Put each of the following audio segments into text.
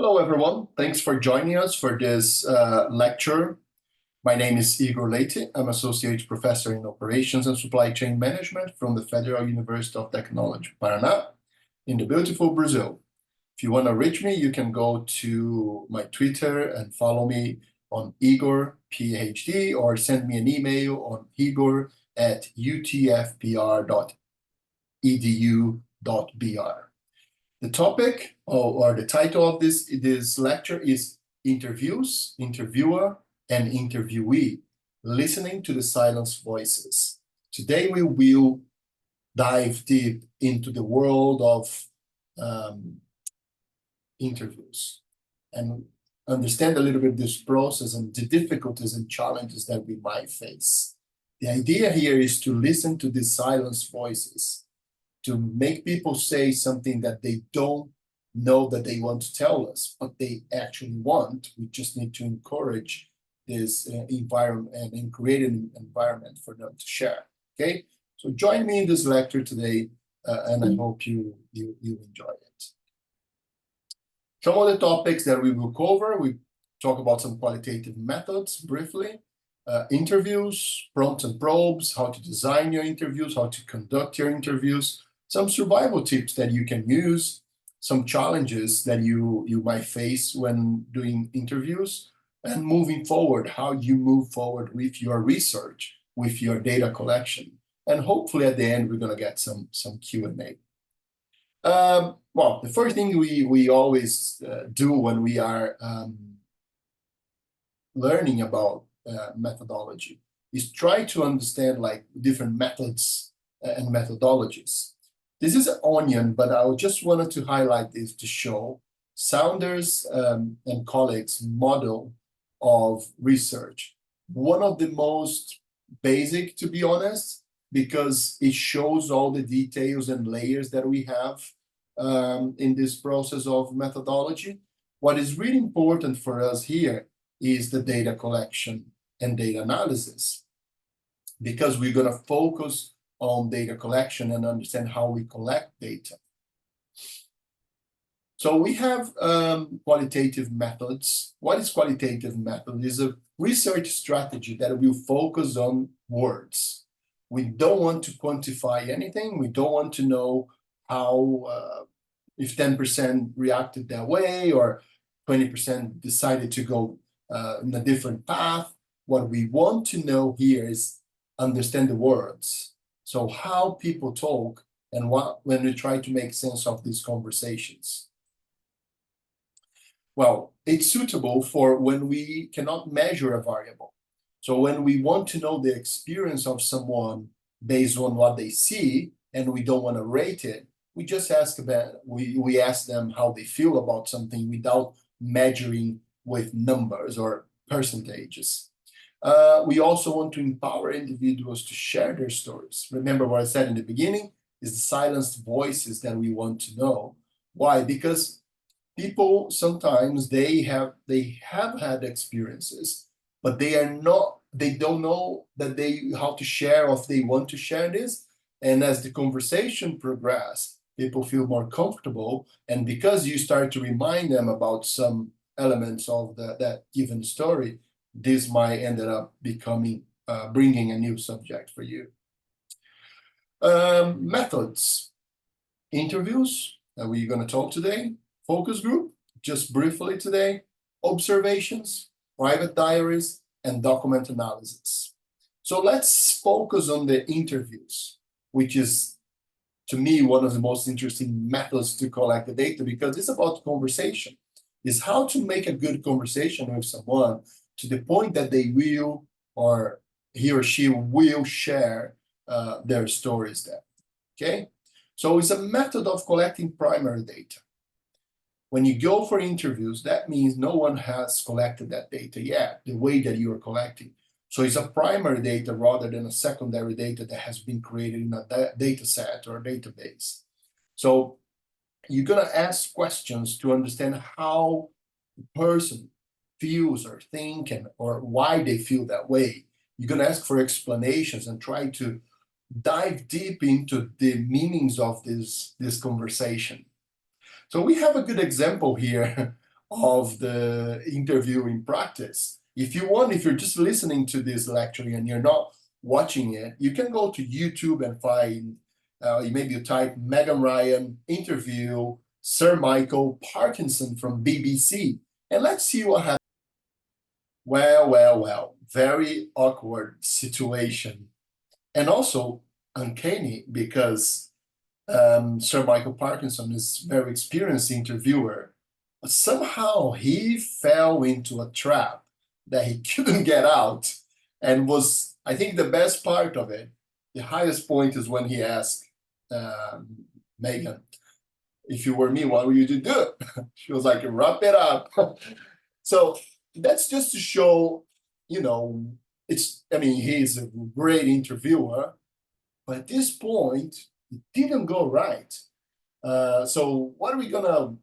Hello, everyone. Thanks for joining us for this lecture. My name is Igor Leite. I'm Associate Professor in Operations and Supply Chain Management from the Federal University of Technology, Paraná, in the beautiful Brazil. If you want to reach me, you can go to my Twitter and follow me on Igor, PhD, or send me an email on igor@utfpr.edu.br. The topic or the title of this lecture is Interviews, Interviewer, and Interviewee, Listening to the Silenced Voices. Today we will dive deep into the world of interviews and understand a little bit this process and the difficulties and challenges that we might face. The idea here is to listen to these silenced voices, to make people say something that they don't know that they want to tell us, but they actually want. We just need to encourage this environment and create an environment for them to share. Okay, so join me in this lecture today, and I hope you enjoy it. Some of the topics that we will cover, we talk about some qualitative methods briefly, interviews, prompts and probes, how to design your interviews, how to conduct your interviews, some survival tips that you can use, some challenges that you might face when doing interviews, and moving forward, how you move forward with your research, with your data collection. And hopefully at the end, we're going to get some Q&A. Well, the first thing we always do when we are learning about methodology is try to understand like different methods and methodologies. This is an onion, but I just wanted to highlight this to show Saunders and colleagues' model of research. One of the most basic, to be honest, because it shows all the details and layers that we have in this process of methodology. What is really important for us here is the data collection and data analysis, because we're going to focus on data collection and understand how we collect data. So we have qualitative methods. What is qualitative method? It's a research strategy that will focus on words. We don't want to quantify anything. We don't want to know how, if 10% reacted that way or 20% decided to go in a different path. What we want to know here is understand the words. So how people talk and when we try to make sense of these conversations. Well, it's suitable for when we cannot measure a variable. So when we want to know the experience of someone based on what they see and we don't want to rate it, we just ask we ask them how they feel about something without measuring with numbers or percentages. We also want to empower individuals to share their stories. Remember what I said in the beginning, is the silenced voices that we want to know. Why? Because people sometimes they have had experiences, but they don't know that how to share or if they want to share this. And as the conversation progresses, people feel more comfortable. And because you start to remind them about some elements of that given story, this might end up becoming, bringing a new subject for you. Methods, interviews that we're going to talk today, focus group, just briefly today, observations, private diaries, and document analysis. So let's focus on the interviews, which is, to me, one of the most interesting methods to collect the data, because it's about conversation. It's how to make a good conversation with someone to the point that they will, or he or she will share their stories there, okay? So it's a method of collecting primary data. When you go for interviews, that means no one has collected that data yet, the way that you are collecting. So it's a primary data rather than a secondary data that has been created in a data set or a database. So you're gonna ask questions to understand how the person feels or think or why they feel that way. You're gonna ask for explanations and try to dive deep into the meanings of this conversation. So we have a good example here of the interviewing practice. If you want, if you're just listening to this lecture and you're not watching it, you can go to YouTube and find, maybe you type Megan Ryan interview Sir Michael Parkinson from BBC, and let's see what happens. Well, very awkward situation. And also uncanny because Sir Michael Parkinson is a very experienced interviewer, but somehow he fell into a trap that he couldn't get out. And was, I think, the best part of it, the highest point is when he asked Megan, if you were me, what would you do? She was like, wrap it up. So that's just to show, I mean, he's a great interviewer, but at this point, it didn't go right. So what are we gonna,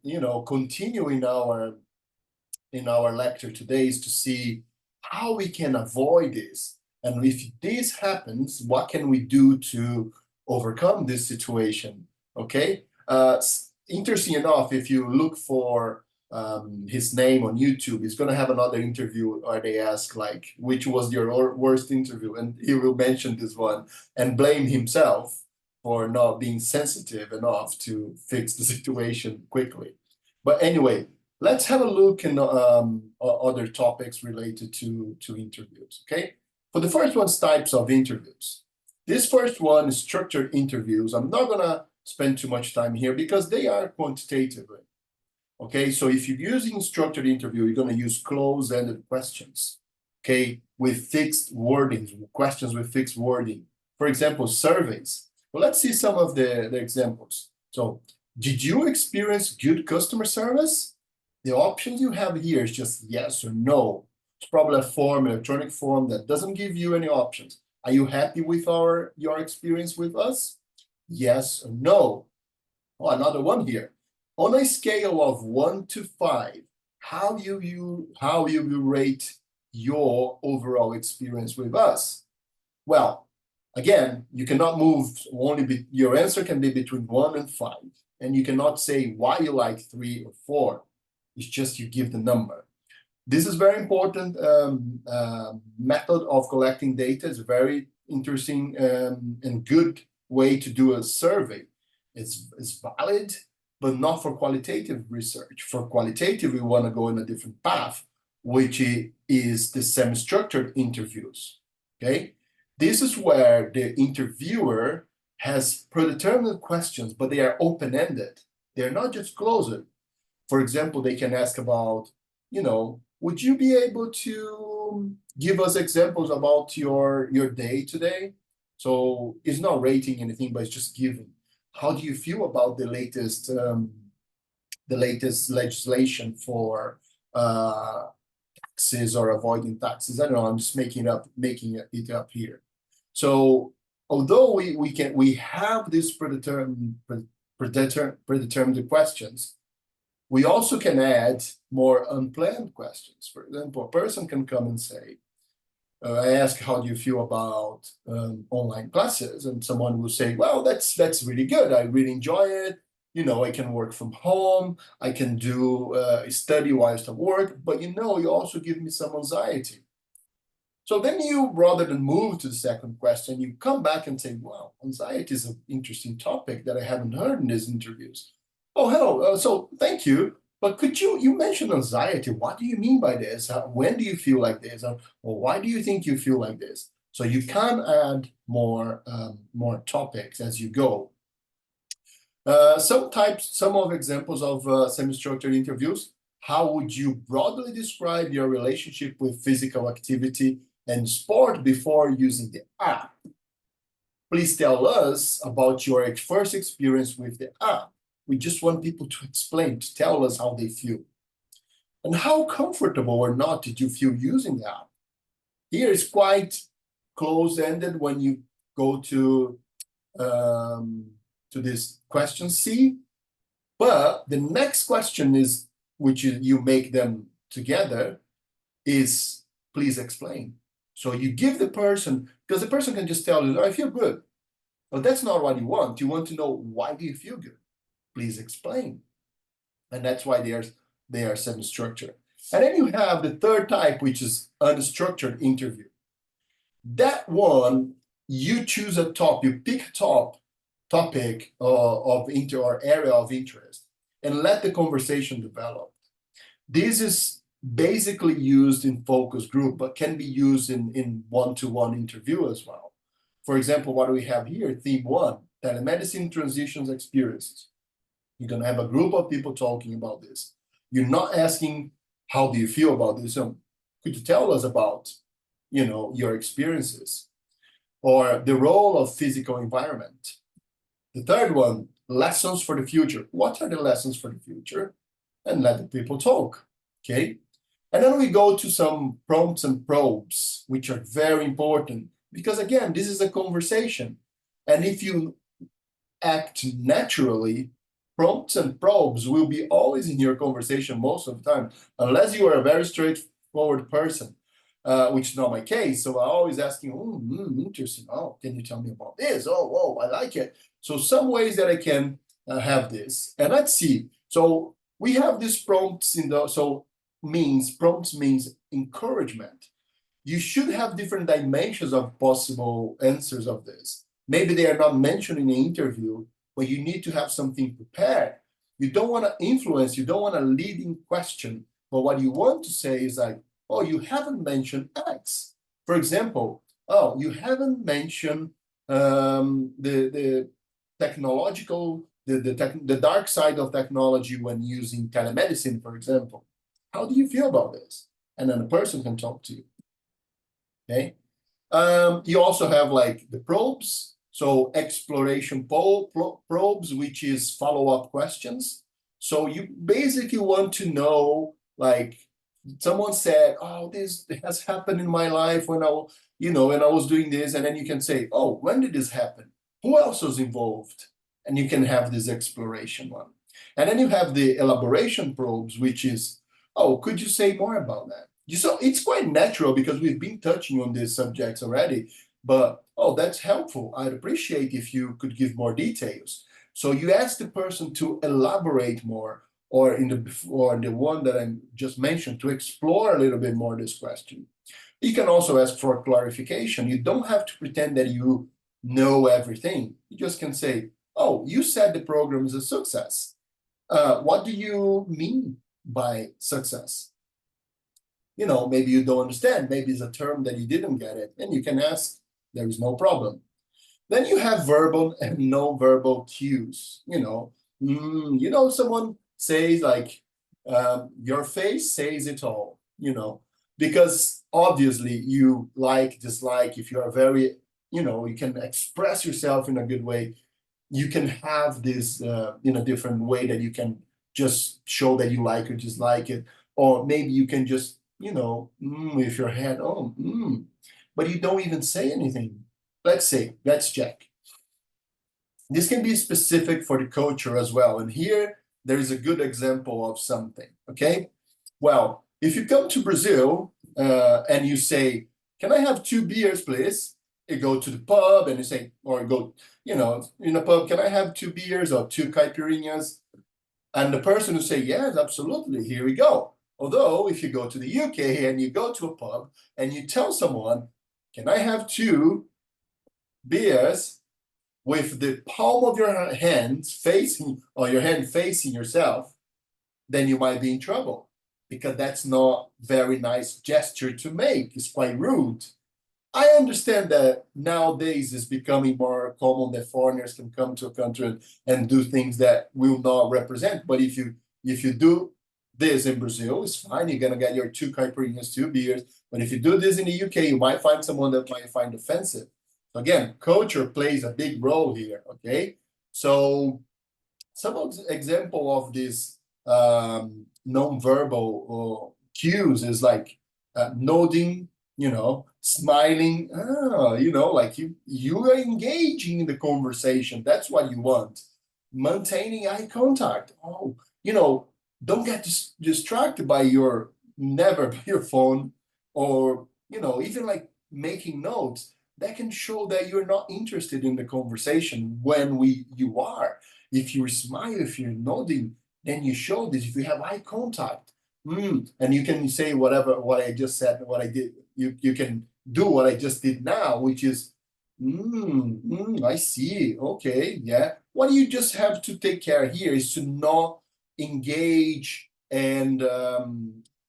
continue in our lecture today is to see how we can avoid this. And if this happens, what can we do to overcome this situation? Okay. Interesting enough, if you look for his name on YouTube, he's going to have another interview where they ask, like, which was your worst interview? And he will mention this one and blame himself for not being sensitive enough to fix the situation quickly. But anyway, let's have a look in other topics related to interviews, okay? For the first one's types of interviews. This first one is structured interviews. I'm not going to spend too much time here because they are quantitative. Okay, so if you're using structured interview, you're going to use close-ended questions, okay, with fixed wordings, questions with fixed wording. For example, surveys. Well, let's see some of the examples. So, did you experience good customer service? The options you have here is just yes or no. It's probably a form, electronic form that doesn't give you any options. Are you happy with your experience with us? Yes or no. Oh, another one here. On a scale of 1 to 5, how you will rate your overall experience with us? Well, again, you cannot move, your answer can be between 1 and 5, and you cannot say why you like 3 or 4. It's just you give the number. This is very important method of collecting data. It's a very interesting and good way to do a survey. It's valid, but not for qualitative research. For qualitative, we want to go in a different path, which is the semi-structured interviews, okay? This is where the interviewer has predetermined questions, but they are open-ended. They're not just closed. For example, they can ask about, would you be able to give us examples about your day today? So it's not rating anything, but it's just giving. How do you feel about the latest legislation for taxes or avoiding taxes? I don't know. I'm just making it up here. So although we have these predetermined questions, we also can add more unplanned questions. For example, a person can come and say, I ask, how do you feel about online classes? And someone will say, well, that's really good. I really enjoy it. I can work from home. I can do study whilst I work. But you also give me some anxiety. So then you, rather than move to the second question, you come back and say, wow, anxiety is an interesting topic that I haven't heard in these interviews. Oh, hello. So thank you. But could you mentioned anxiety. What do you mean by this? When do you feel like this? Or why do you think you feel like this? So you can add more topics as you go. Some of examples of semi-structured interviews. How would you broadly describe your relationship with physical activity and sport before using the app? Please tell us about your first experience with the app. We just want people to explain, to tell us how they feel. And how comfortable or not did you feel using the app? Here is quite close-ended when you go to this question C. But the next question is, which you make them together, is please explain. So you give the person, because the person can just tell you, I feel good. But that's not what you want. You want to know, why do you feel good? Please explain. And that's why there's they are semi-structured. And then you have the third type, which is unstructured interview. That one, you choose a topic, you pick a topic of or area of interest and let the conversation develop. This is basically used in focus group, but can be used in one-to-one interview as well. For example, what do we have here? Theme 1, telemedicine transitions experiences. You're going to have a group of people talking about this. You're not asking, how do you feel about this? Could you tell us about, your experiences? Or the role of physical environment. The third one, lessons for the future. What are the lessons for the future? And let the people talk, okay? And then we go to some prompts and probes, which are very important because, again, this is a conversation. And if you act naturally, prompts and probes will be always in your conversation most of the time, unless you are a very straightforward person, which is not my case. So I always asking, interesting. Oh, can you tell me about this? Oh, I like it. So some ways that I can have this. And let's see. So we have these prompts prompts means encouragement. You should have different dimensions of possible answers of this. Maybe they are not mentioned in the interview, but you need to have something prepared. You don't want to influence, you don't want a leading question, but what you want to say is like, oh, you haven't mentioned X. For example, oh, you haven't mentioned the technological, the dark side of technology when using telemedicine, for example. How do you feel about this? And then a person can talk to you. Okay. You also have like the probes. So exploration probes, which is follow-up questions. So you basically want to know, like, someone said, oh, this has happened in my life when I was doing this. And then you can say, oh, when did this happen? Who else was involved? And you can have this exploration one. And then you have the elaboration probes, which is, oh, could you say more about that? So it's quite natural because we've been touching on these subjects already, but, oh, that's helpful. I'd appreciate if you could give more details. So you ask the person to elaborate more, or the one that I just mentioned, to explore a little bit more this question. You can also ask for clarification. You don't have to pretend that you know everything. You just can say, oh, you said the program is a success. What do you mean by success? Maybe you don't understand. Maybe it's a term that you didn't get it, and you can ask. There is no problem. Then you have verbal and non-verbal cues. Someone says like, your face says it all. Because obviously you like, dislike. If you are very, you can express yourself in a good way. You can have this in a different way that you can just show that you like or dislike it, or maybe you can just with your head, but you don't even say anything. Let's check. This can be specific for the culture as well. And here there is a good example of something, okay? Well, if you come to Brazil and you say, can I have 2 beers, please? You go to the pub and you say, or go, in a pub, can I have 2 beers or 2 caipirinhas? And the person will say, yes, absolutely, here we go. Although, if you go to the UK and you go to a pub and you tell someone, can I have 2 beers with the palm of your hand facing yourself, then you might be in trouble because that's not very nice gesture to make. It's quite rude. I understand that nowadays it's becoming more common that foreigners can come to a country and do things that will not represent. But if you do this in Brazil, it's fine. You're gonna get your 2 caipirinhas, 2 beers. But if you do this in the UK, you might find someone that might find offensive. Again, culture plays a big role here. Okay, so some example of this non-verbal cues is like nodding, smiling, like you are engaging in the conversation. That's what you want. Maintaining eye contact. Oh, don't get distracted by your phone, or even like making notes. That can show that you're not interested in the conversation when you are. If you smile, if you're nodding, then you show this. If you have eye contact, and you can say what I just said, what I did. You can do what I just did now, which is, I see. Okay, yeah. What you just have to take care here is to not engage and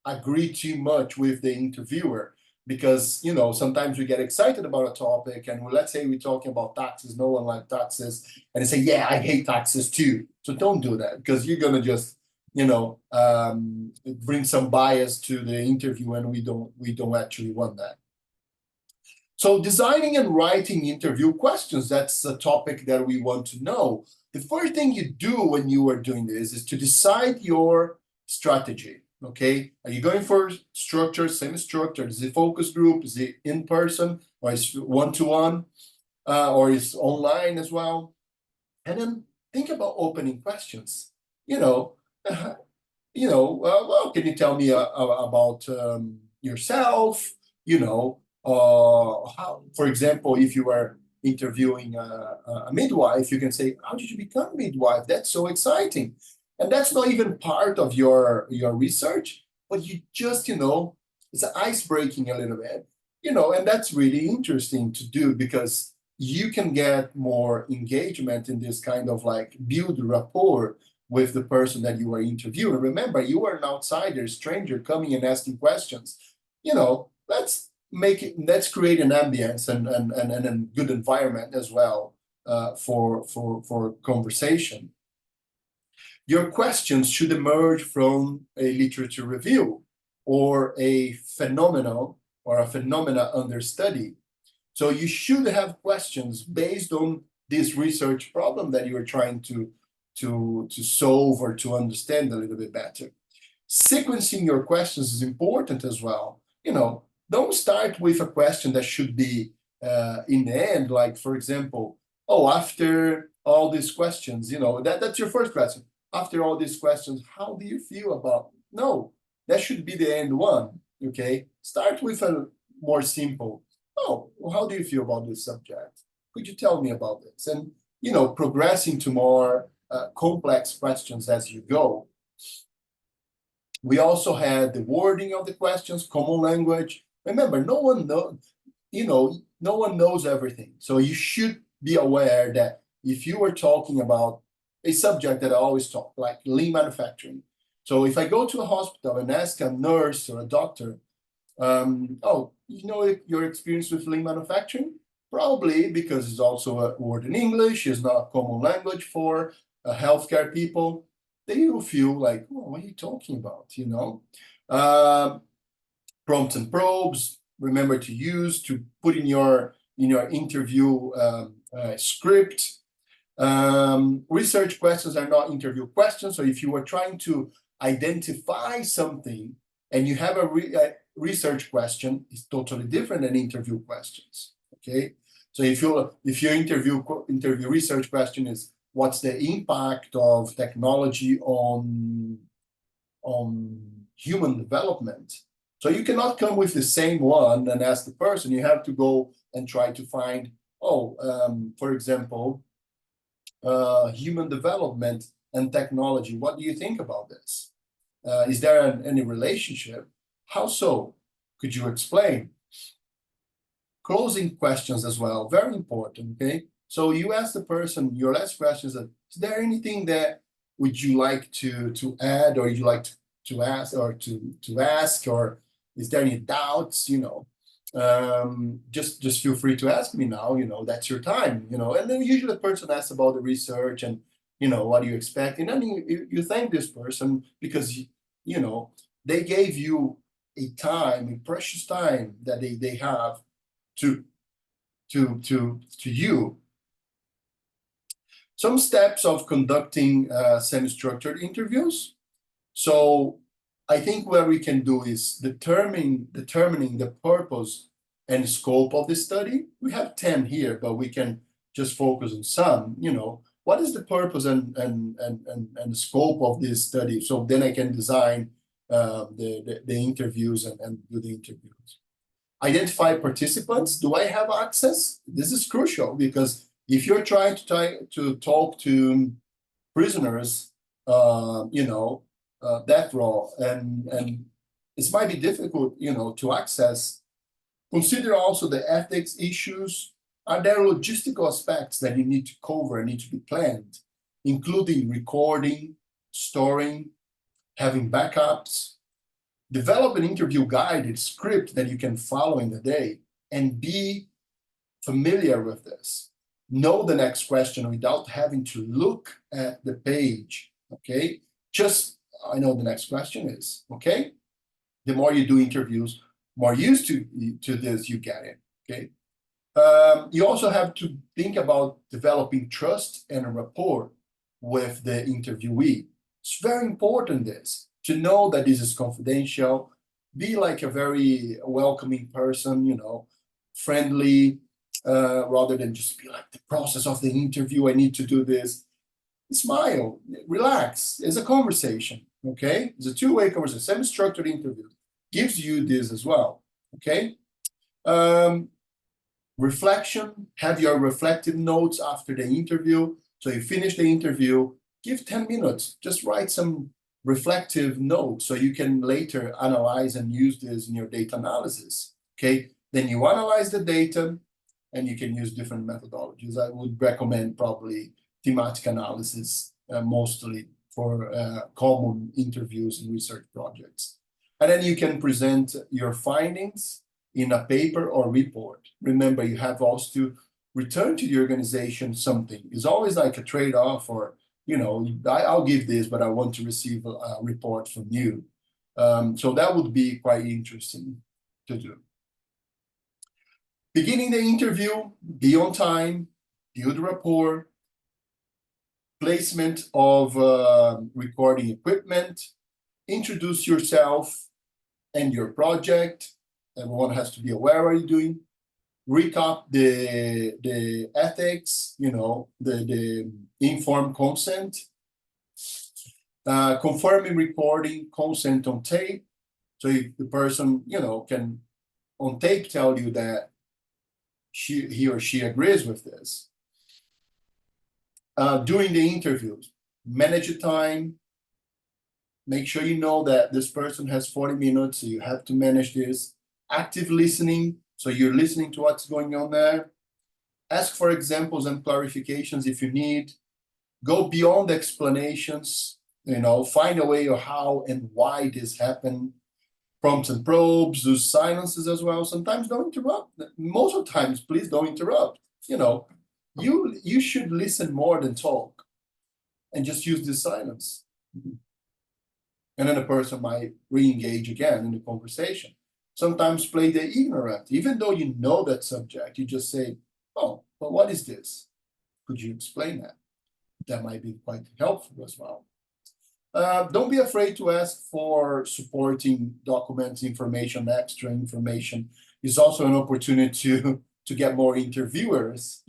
agree too much with the interviewer, because sometimes we get excited about a topic, and let's say we're talking about taxes. No one likes taxes, and they say, yeah, I hate taxes too. So don't do that, because you're gonna just bring some bias to the interview, and we don't actually want that. So designing and writing interview questions, that's a topic that we want to know. The first thing you do when you are doing this is to decide your strategy. Okay, are you going for structure, semi-structured? Is it focus group? Is it in person, or is it one-to-one, or is online as well? And then think about opening questions. Well, can you tell me about yourself? How, for example, if you are interviewing a midwife, you can say, "How did you become a midwife? That's so exciting." And that's not even part of your research, but you just, it's ice breaking a little bit, and that's really interesting to do, because you can get more engagement in this kind of like build rapport with the person that you are interviewing. Remember, you are an outsider, stranger coming and asking questions. Let's create an ambience and a good environment as well for conversation. Your questions should emerge from a literature review or a phenomenon or a phenomena under study. So you should have questions based on this research problem that you are trying to solve or to understand a little bit better. Sequencing your questions is important as well. Don't start with a question that should be in the end, like, for example, after all these questions, that's your first question. After all these questions, how do you feel about it? No, that should be the end one. Okay, start with a more simple. How do you feel about this subject? Could you tell me about this? And progressing to more complex questions as you go. We also had the wording of the questions, common language. Remember, no one knows everything. So you should be aware that if you are talking about a subject that I always talk, like lean manufacturing. So if I go to a hospital and ask a nurse or a doctor, your experience with lean manufacturing? Probably because it's also a word in English, it's not a common language for healthcare people. They will feel like, what are you talking about? Prompts and probes, remember to use to put in your interview script. Research questions are not interview questions. So if you are trying to identify something and you have a research question, it's totally different than interview questions. Okay, so if your interview research question is, what's the impact of technology on human development? So you cannot come with the same one and ask the person. You have to go and try to find, for example, human development and technology. What do you think about this? Is there any relationship? How so? Could you explain? Closing questions as well, very important, okay? So you ask the person, your last question is, is there anything that would you like to add, or you like to ask, or to ask, or is there any doubts, just feel free to ask me now, that's your time, and then usually the person asks about the research and, what do you expect? And then you thank this person because, they gave you a precious time that they have to you. Some steps of conducting semi-structured interviews. So I think what we can do is determining the purpose and scope of the study. We have 10 here, but we can just focus on some. What is the purpose and the scope of this study? So then I can design the interviews and do the interviews. Identify participants. Do I have access? This is crucial, because if you're trying to talk to prisoners, that role, and it might be difficult, to access. Consider also the ethics issues. Are there logistical aspects that you need to cover and need to be planned, including recording, storing, having backups? Develop an interview guided script that you can follow in the day and be familiar with this. Know the next question without having to look at the page, okay? Just, I know the next question is, okay? The more you do interviews, more used to this you get it, okay? You also have to think about developing trust and rapport with the interviewee. It's very important this, to know that this is confidential, be like a very welcoming person, friendly, rather than just be like the process of the interview, I need to do this. Smile, relax, it's a conversation, okay? It's a two-way conversation, semi-structured interview gives you this as well, okay? Reflection, have your reflective notes after the interview. So you finish the interview, give 10 minutes, just write some reflective notes so you can later analyze and use this in your data analysis, okay? Then you analyze the data and you can use different methodologies. I would recommend probably thematic analysis, mostly for common interviews and research projects. And then you can present your findings in a paper or report. Remember, you have also to return to the organization something. It's always like a trade-off, or, I'll give this, but I want to receive a report from you. So that would be quite interesting to do. Beginning the interview, be on time, build rapport, placement of recording equipment, introduce yourself and your project. Everyone has to be aware what you're doing. Recap the ethics, the informed consent. Confirming recording consent on tape. So if the person, can on tape tell you that he or she agrees with this. During the interviews, manage your time. Make sure you know that this person has 40 minutes, so you have to manage this. Active listening, so you're listening to what's going on there. Ask for examples and clarifications if you need. Go beyond explanations, find a way of how and why this happened. Prompts and probes, use silences as well. Sometimes don't interrupt. Most of the times, please don't interrupt. You should listen more than talk, and just use this silence. And then the person might re-engage again in the conversation. Sometimes play the ignorant, even though you know that subject, you just say, oh, but what is this? Could you explain that? That might be quite helpful as well. Don't be afraid to ask for supporting documents, information, extra information. It's also an opportunity to get more interviewers,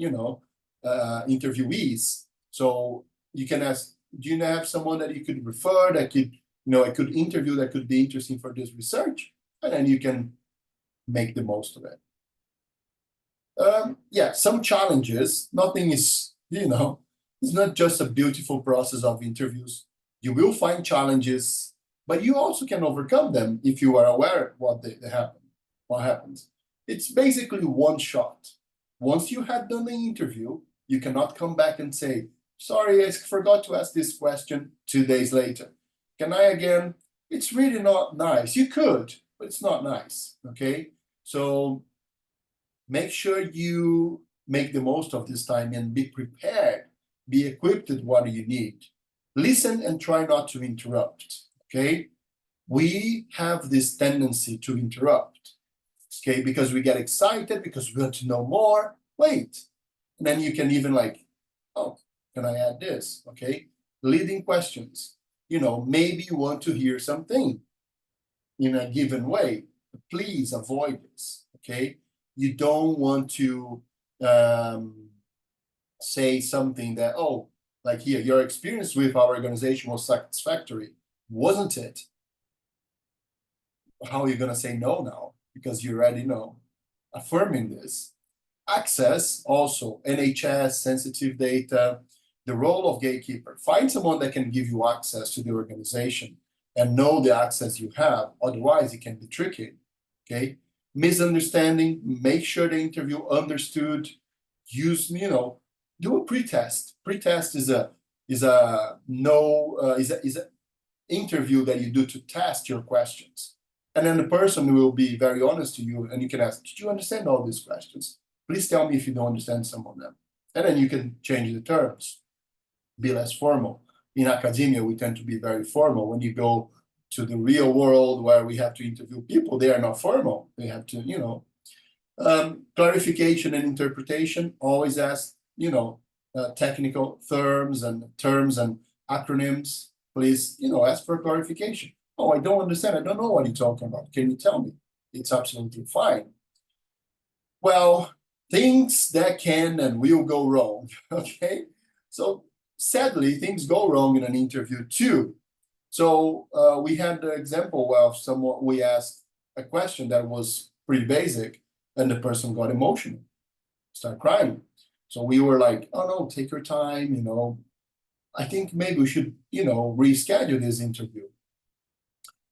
interviewees. So you can ask, do you have someone that you could refer that could, I could interview that could be interesting for this research? And then you can make the most of it. Some challenges. Nothing is, it's not just a beautiful process of interviews. You will find challenges, but you also can overcome them if you are aware what what happens. It's basically one shot. Once you have done the interview, you cannot come back and say, sorry, I forgot to ask this question 2 days later. Can I again? It's really not nice. You could, but it's not nice, okay? So make sure you make the most of this time and be prepared, be equipped with what you need. Listen and try not to interrupt, okay? We have this tendency to interrupt, okay? Because we get excited, because we want to know more. Wait, and then you can even oh, can I add this, okay? Leading questions. Maybe you want to hear something in a given way. Please avoid this, okay? You don't want to say something that, oh, like here, your experience with our organization was satisfactory, wasn't it? How are you going to say no now? Because you already know. Affirming this. Access, also, NHS, sensitive data. the role of gatekeeper. Find someone that can give you access to the organization and know the access you have. Otherwise, it can be tricky. Okay. Misunderstanding, make sure the interview understood, use, do a pretest. Pretest is a interview that you do to test your questions. And then the person will be very honest to you and you can ask, did you understand all these questions? Please tell me if you don't understand some of them. And then you can change the terms, be less formal. In academia, we tend to be very formal. When you go to the real world where we have to interview people, they are not formal. They have to, clarification and interpretation, always ask, technical terms and acronyms. Please, ask for clarification. Oh, I don't understand. I don't know what you're talking about. Can you tell me? It's absolutely fine. Well, things that can and will go wrong, okay? So sadly, things go wrong in an interview too. So we had the example of someone, we asked a question that was pretty basic and the person got emotional, started crying. So we were like, oh no, take your time, I think maybe we should, reschedule this interview.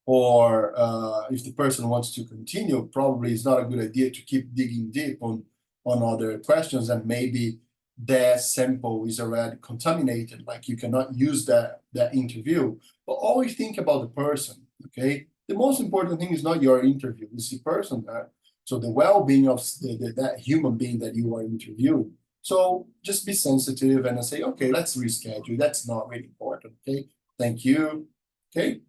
Or if the person wants to continue, probably it's not a good idea to keep digging deep on other questions, and maybe their sample is already contaminated, like you cannot use that interview. But always think about the person, okay? The most important thing is not your interview, it's the person there. So the well-being of that human being that you are interviewing. So just be sensitive and say, okay, let's reschedule. That's not really important, okay? Thank you, okay?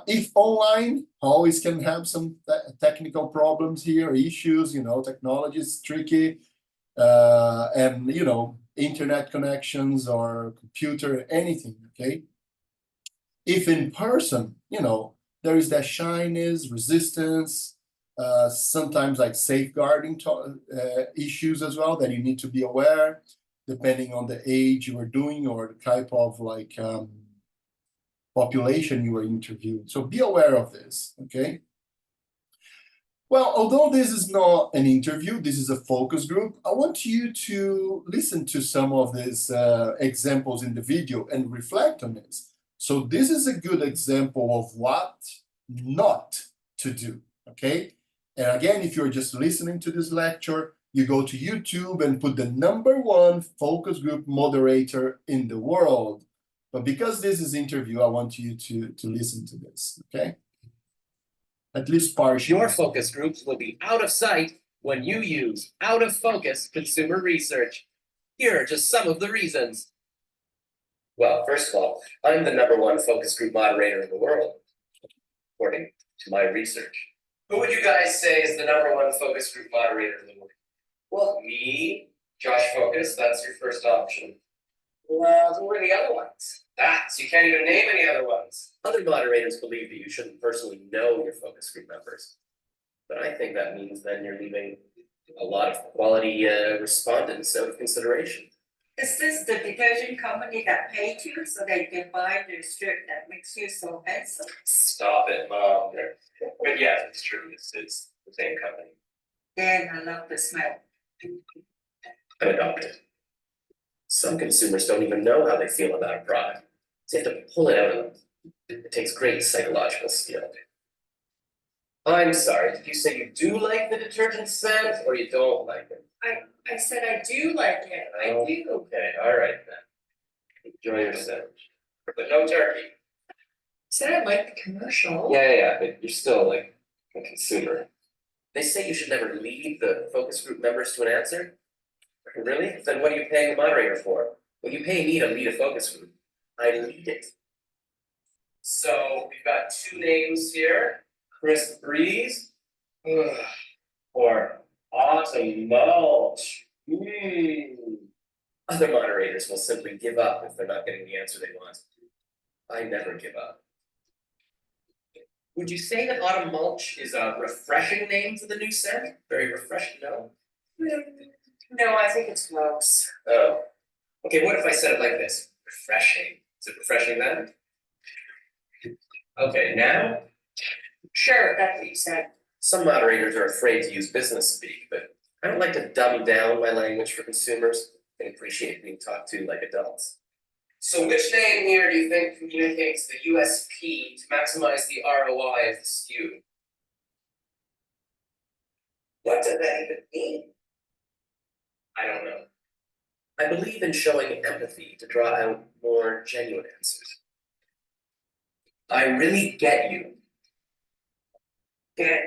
If online, always can have some technical problems here, issues, technology is tricky. And, internet connections or computer, anything, okay? If in person, there is that shyness, resistance, sometimes like safeguarding issues as well that you need to be aware, depending on the age you are doing or the type of population you are interviewing. So be aware of this, okay? Well, although this is not an interview, this is a focus group, I want you to listen to some of these examples in the video and reflect on this. So this is a good example of what not to do, okay? And again, if you're just listening to this lecture, you go to YouTube and put the #1 focus group moderator in the world. But because this is interview, I want you to listen to this, okay? At least partially. Your focus groups will be out of sight when you use out of focus consumer research. Here are just some of the reasons. Well, first of all, I'm the #1 focus group moderator in the world, according to my research. Who would you guys say is the #1 focus group moderator in the world? Well, me, Josh Focus, that's your first option. Well, who are the other ones? So you can't even name any other ones. Other moderators believe that you shouldn't personally know your focus group members. But I think that means then you're leaving a lot of quality respondents out of consideration. Is this the detergent company that paid you so that you can buy the strip that makes you so handsome? Stop it, Mom. But yeah, it's true. It's the same company. Then I love the smell. I'm adopted. Some consumers don't even know how they feel about a product. So you have to pull it out of them. It takes great psychological skill. I'm sorry, did you say you do like the detergent scent or you don't like it? I said I do like it. I do. Okay, all right then. Enjoy your sandwich. But no turkey. Said I like the commercial. Yeah, but you're still like a consumer. They say you should never lead the focus group members to an answer. Really? Then what are you paying the moderator for? Well, you pay me to lead a focus group. I lead it. So we've got 2 names here. Chris Breeze or Autumn Mulch. Other moderators will simply give up if they're not getting the answer they want. I never give up. Would you say that Autumn Mulch is a refreshing name for the new scent? Very refreshing, no? No, I think it's gross. Oh. Okay, what if I said it like this? Refreshing. Is it refreshing then? Okay, now? Sure, that's what you said. Some moderators are afraid to use business speak, but I don't like to dumb down my language for consumers. They appreciate being talked to like adults. So which name here do you think communicates the USP to maximize the ROI of the SKU? What does that even mean? I don't know. I believe in showing empathy to draw out more genuine answers. I really get you. Good.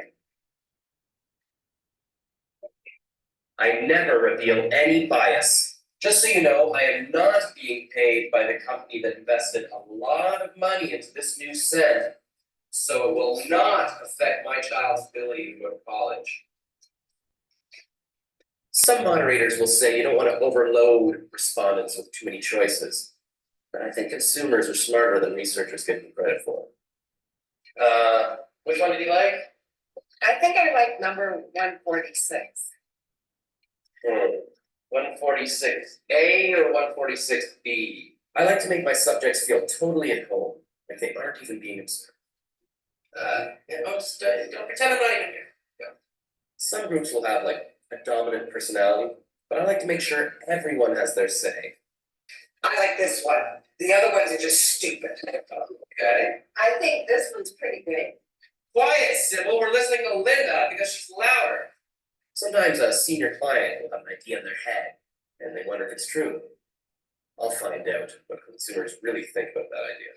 I never reveal any bias. Just so you know, I am not being paid by the company that invested a lot of money into this new scent, so it will not affect my child's ability to go to college. Some moderators will say you don't want to overload respondents with too many choices, but I think consumers are smarter than researchers give them credit for. Which one did you like? I think I like number 146. 146A or 146B? I like to make my subjects feel totally at home, like they aren't even being observed. Don't pretend I'm not even here. Yeah. Some groups will have like a dominant personality, but I like to make sure everyone has their say. I like this one. The other ones are just stupid. Okay. I think this one's pretty good. Quiet, Sybil. We're listening to Linda because she's louder. Sometimes a senior client will have an idea in their head, and they wonder if it's true. I'll find out what consumers really think about that idea.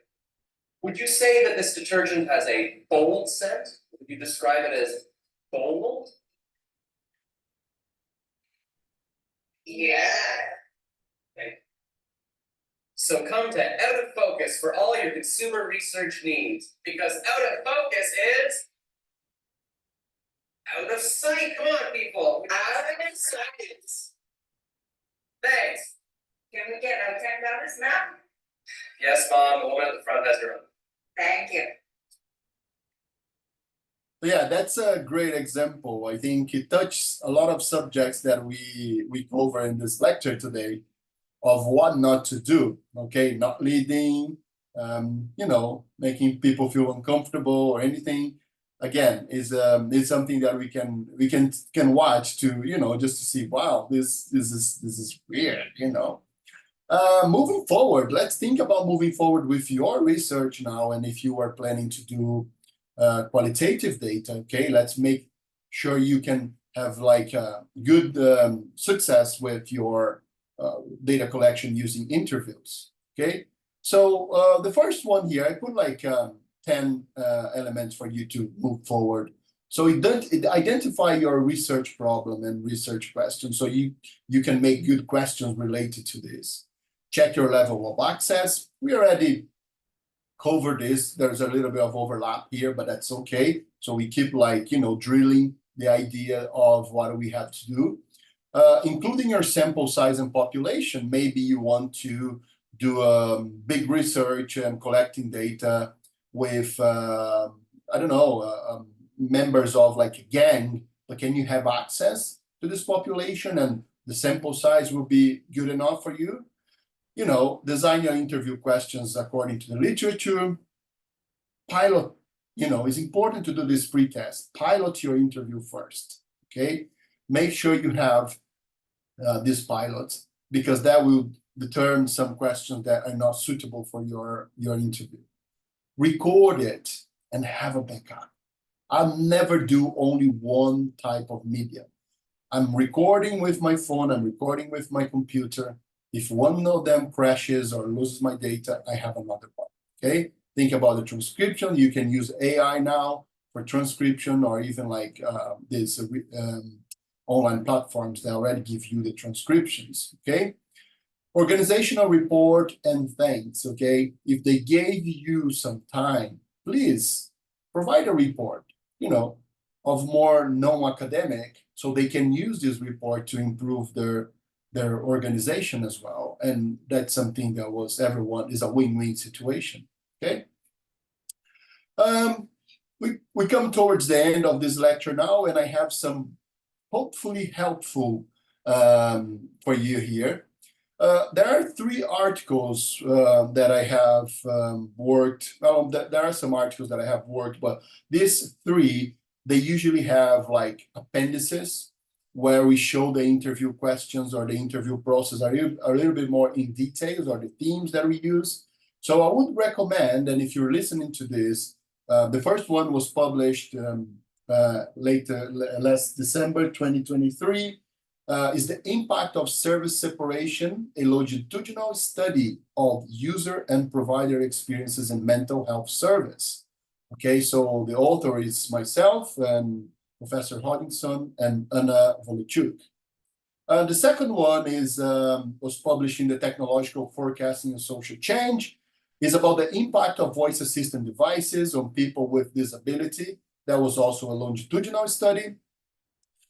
Would you say that this detergent has a bold scent? Would you describe it as bold? Yeah. Okay. So come to Out of Focus for all your consumer research needs, because Out of Focus is out of sight. Come on, people. Out of sight. Thanks. Can we get our $10 now? Yes, Mom. The woman at the front has her own. Thank you. Yeah, that's a great example. I think it touches a lot of subjects that we cover in this lecture today of what not to do. Okay, not leading, making people feel uncomfortable or anything. Again, is something that we can watch to just to see, wow, this is weird. Moving forward, let's think about moving forward with your research now, and if you are planning to do qualitative data, okay, let's make sure you can have like good success with your data collection using interviews, okay? So the first one here, I put like 10 elements for you to move forward. So it identify your research problem and research questions, so you can make good questions related to this. Check your level of access. We already covered this. There's a little bit of overlap here, but that's okay. So we keep like, drilling the idea of what we have to do. Including your sample size and population. Maybe you want to do big research and collecting data with, members of like a gang, but can you have access to this population and the sample size will be good enough for you? Design your interview questions according to the literature. Pilot, it's important to do this pre-test. Pilot your interview first, okay? Make sure you have this pilot, because that will determine some questions that are not suitable for your interview. Record it and have a backup. I'll never do only one type of media. I'm recording with my phone, I'm recording with my computer. If one of them crashes or loses my data, I have another one, okay? Think about the transcription. You can use AI now for transcription, or even like these online platforms that already give you the transcriptions, okay? Organizational report and thanks, okay? If they gave you some time, please provide a report, of more non-academic, so they can use this report to improve their organization as well. And that's something that is a win-win situation, okay? We come towards the end of this lecture now, and I have some hopefully helpful for you here. There are 3 articles that I have worked. Well, there are some articles that I have worked, but these 3, they usually have like appendices where we show the interview questions or the interview process a little bit more in details, or the themes that we use. So I would recommend, and if you're listening to this, the first one was published last December 2023, is the impact of service separation, a longitudinal study of user and provider experiences in mental health service. Okay, so the author is myself and Professor Hodgson and Anna Volichuk. The second one is was published in the Technological Forecasting and Social Change. Is about the impact of voice assistant devices on people with disability. That was also a longitudinal study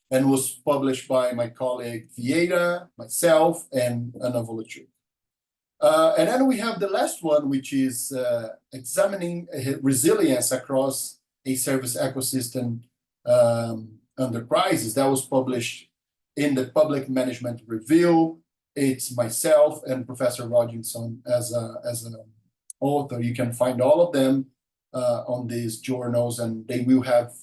and was published by my colleague Vieira, myself, and Anna Volichuk. And then we have the last one, which is examining resilience across a service ecosystem under crisis. That was published in the Public Management Review. It's myself and Professor Rodginson as an author. You can find all of them on these journals, and they will have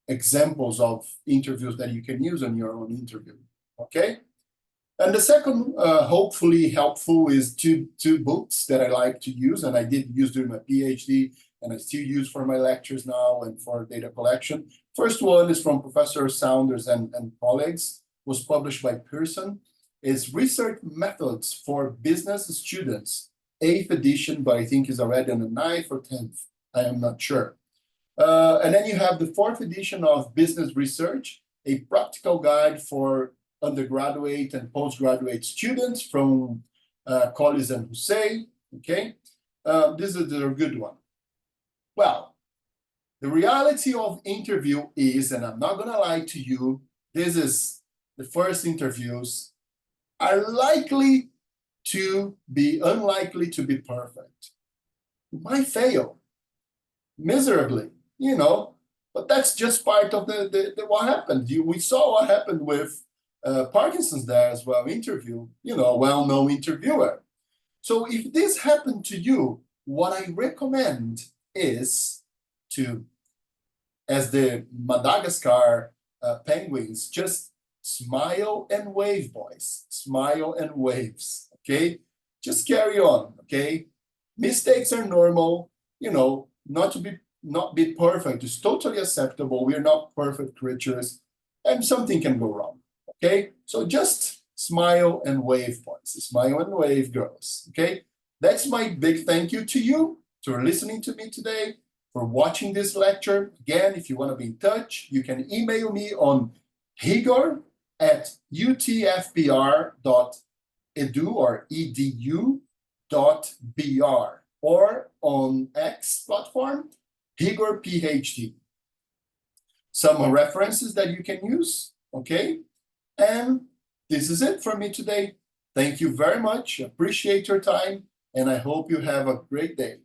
examples of interviews that you can use on your own interview. Okay. And the second, hopefully helpful, is two books that I like to use, and I did use during my PhD, and I still use for my lectures now and for data collection. First one is from Professor Saunders and colleagues, was published by Pearson. It's Research Methods for Business Students, 8th edition, but I think is already on the 9th or 10th. I am not sure. And then you have the 4th edition of Business Research, a practical guide for undergraduate and postgraduate students from Collins and Hussein. Okay, this is a good one. Well, the reality of interview is, and I'm not gonna lie to you, this is the first interviews are unlikely to be perfect. You might fail miserably, you know, but that's just part of the what happened. We saw what happened with Parkinson's there as well, interview, you know, a well-known interviewer. So if this happened to you, what I recommend is to, as the Madagascar penguins, just smile and wave, boys. Smile and waves, okay? Just carry on, okay? Mistakes are normal, you know, not be perfect is totally acceptable. We're not perfect creatures, and something can go wrong. Okay, so just smile and wave, boys. Smile and wave, girls. Okay, that's my big thank you to you for listening to me today, for watching this lecture. Again, if you want to be in touch, you can email me on higor@utfpr.edu or edu.br, or on X platform, Higor PhD. Some references that you can use, okay? And this is it for me today. Thank you very much. Appreciate your time, and I hope you have a great day.